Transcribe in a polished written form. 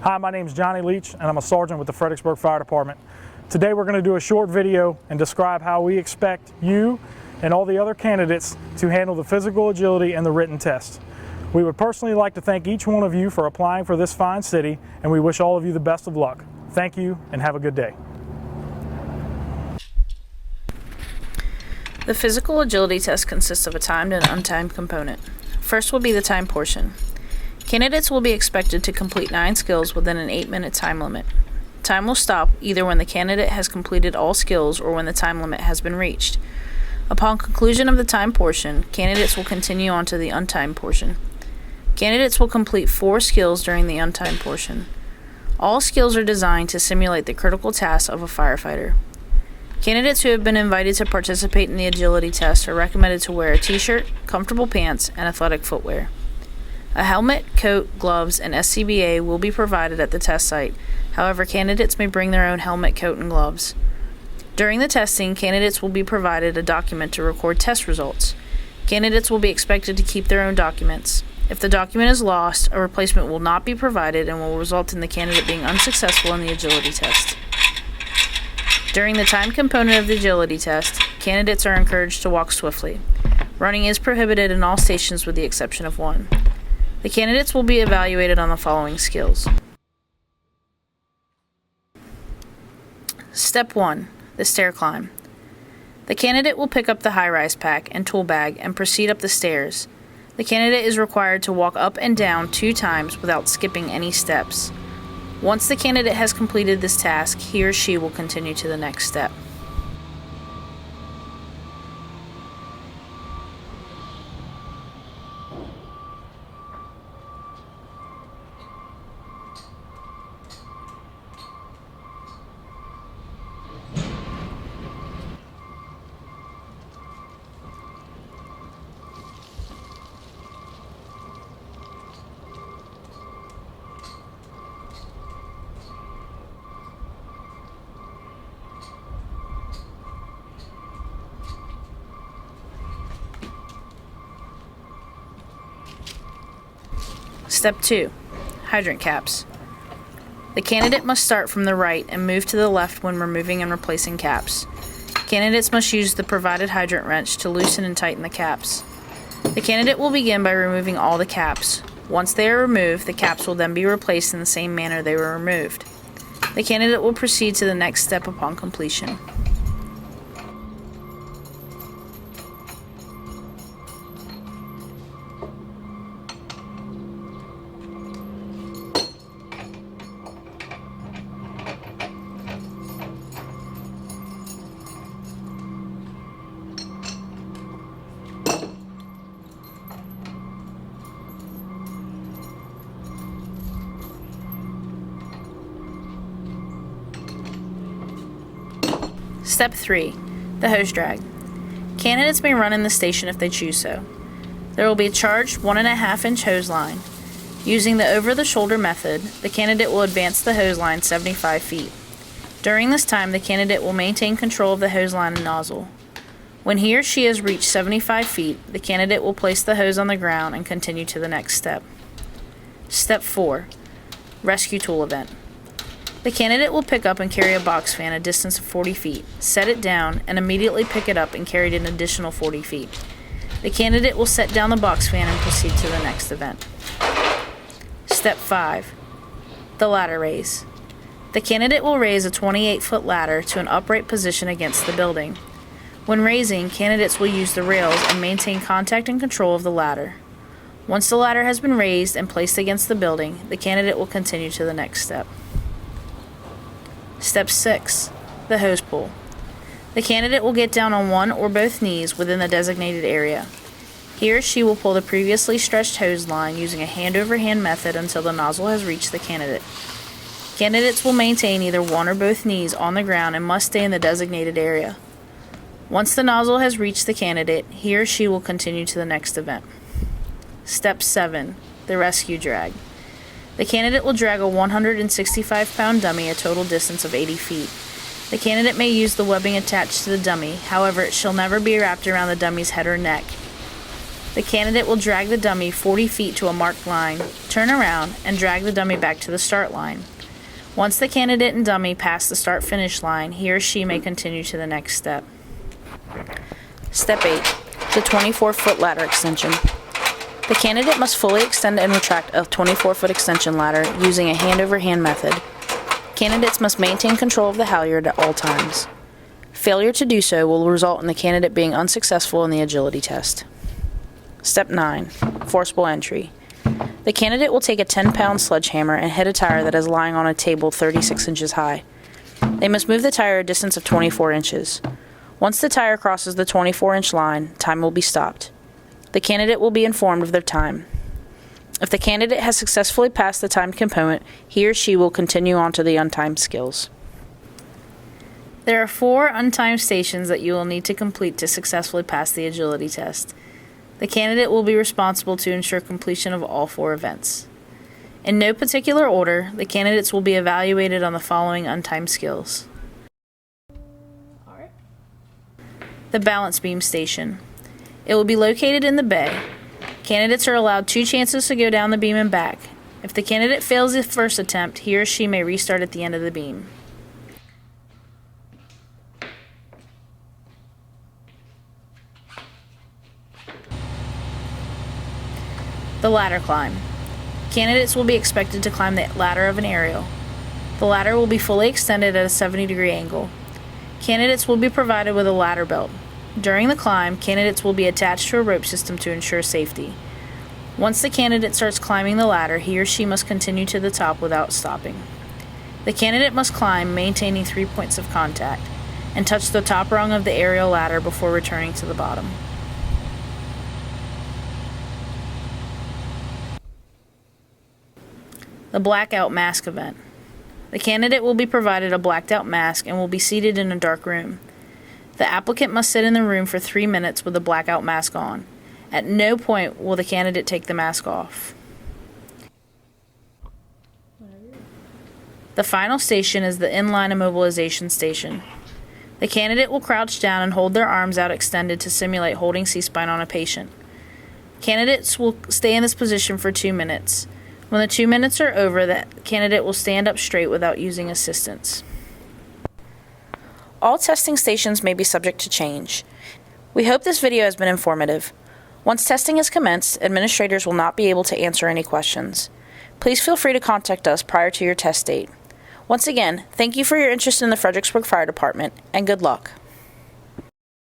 Hi, my name is Johnny Leach and I'm a sergeant with the Fredericksburg Fire Department. Today we're going to do a short video and describe how we expect you and all the other candidates to handle the physical agility and the written test. We would personally like to thank each one of you for applying for this fine city, and we wish all of you the best of luck. Thank you and have a good day. The physical agility test consists of a timed and untimed component. First will be the time portion. Candidates will be expected to complete 9 skills within an 8-minute time limit. Time will stop either when the candidate has completed all skills or when the time limit has been reached. Upon conclusion of the time portion, candidates will continue on to the untimed portion. Candidates will complete 4 skills during the untimed portion. All skills are designed to simulate the critical tasks of a firefighter. Candidates who have been invited to participate in the agility test are recommended to wear a t-shirt, comfortable pants, and athletic footwear. A helmet, coat, gloves, and SCBA will be provided at the test site. However, candidates may bring their own helmet, coat, and gloves. During the testing, candidates will be provided a document to record test results. Candidates will be expected to keep their own documents. If the document is lost, a replacement will not be provided and will result in the candidate being unsuccessful in the agility test. During the time component of the agility test, candidates are encouraged to walk swiftly. Running is prohibited in all stations with the exception of one. The candidates will be evaluated on the following skills. Step 1. The stair climb. The candidate will pick up the high-rise pack and tool bag and proceed up the stairs. The candidate is required to walk up and down 2 times without skipping any steps. Once the candidate has completed this task, he or she will continue to the next step. Step 2. Hydrant caps. The candidate must start from the right and move to the left when removing and replacing caps. Candidates must use the provided hydrant wrench to loosen and tighten the caps. The candidate will begin by removing all the caps. Once they are removed, the caps will then be replaced in the same manner they were removed. The candidate will proceed to the next step upon completion. Step 3. The hose drag. Candidates may run in the station if they choose so. There will be a charged 1.5-inch hose line. Using the over-the-shoulder method, the candidate will advance the hose line 75 feet. During this time, the candidate will maintain control of the hose line and nozzle. When he or she has reached 75 feet, the candidate will place the hose on the ground and continue to the next step. Step 4. Rescue tool event. The candidate will pick up and carry a box fan a distance of 40 feet, set it down, and immediately pick it up and carry it an additional 40 feet. The candidate will set down the box fan and proceed to the next event. Step 5. The ladder raise. The candidate will raise a 28-foot ladder to an upright position against the building. When raising, candidates will use the rails and maintain contact and control of the ladder. Once the ladder has been raised and placed against the building, the candidate will continue to the next step. Step 6. The hose pull. The candidate will get down on one or both knees within the designated area. He or she will pull the previously stretched hose line using a hand-over-hand method until the nozzle has reached the candidate. Candidates will maintain either one or both knees on the ground and must stay in the designated area. Once the nozzle has reached the candidate, he or she will continue to the next event. Step 7. The rescue drag. The candidate will drag a 165-pound dummy a total distance of 80 feet. The candidate may use the webbing attached to the dummy, however, it shall never be wrapped around the dummy's head or neck. The candidate will drag the dummy 40 feet to a marked line, turn around, and drag the dummy back to the start line. Once the candidate and dummy pass the start-finish line, he or she may continue to the next step. Step 8. The 24-foot ladder extension. The candidate must fully extend and retract a 24-foot extension ladder using a hand-over-hand method. Candidates must maintain control of the halyard at all times. Failure to do so will result in the candidate being unsuccessful in the agility test. Step 9. Forcible entry. The candidate will take a 10-pound sledgehammer and hit a tire that is lying on a table 36 inches high. They must move the tire a distance of 24 inches. Once the tire crosses the 24-inch line, time will be stopped. The candidate will be informed of their time. If the candidate has successfully passed the timed component, he or she will continue on to the untimed skills. There are 4 untimed stations that you will need to complete to successfully pass the agility test. The candidate will be responsible to ensure completion of all 4 events. In no particular order, the candidates will be evaluated on the following untimed skills. The balance beam station. It will be located in the bay. Candidates are allowed 2 chances to go down the beam and back. If the candidate fails the first attempt, he or she may restart at the end of the beam. The ladder climb. Candidates will be expected to climb the ladder of an aerial. The ladder will be fully extended at a 70-degree angle. Candidates will be provided with a ladder belt. During the climb, candidates will be attached to a rope system to ensure safety. Once the candidate starts climbing the ladder, he or she must continue to the top without stopping. The candidate must climb, maintaining 3 points of contact, and touch the top rung of the aerial ladder before returning to the bottom. The Blackout mask event. The candidate will be provided a blacked out mask and will be seated in a dark room. The applicant must sit in the room for 3 minutes with the blackout mask on. At no point will the candidate take the mask off. The final station is the Inline Immobilization station. The candidate will crouch down and hold their arms out extended to simulate holding C-spine on a patient. Candidates will stay in this position for 2 minutes. When the 2 minutes are over, the candidate will stand up straight without using assistance. All testing stations may be subject to change. We hope this video has been informative. Once testing is commenced, administrators will not be able to answer any questions. Please feel free to contact us prior to your test date. Once again, thank you for your interest in the Fredericksburg Fire Department, and good luck.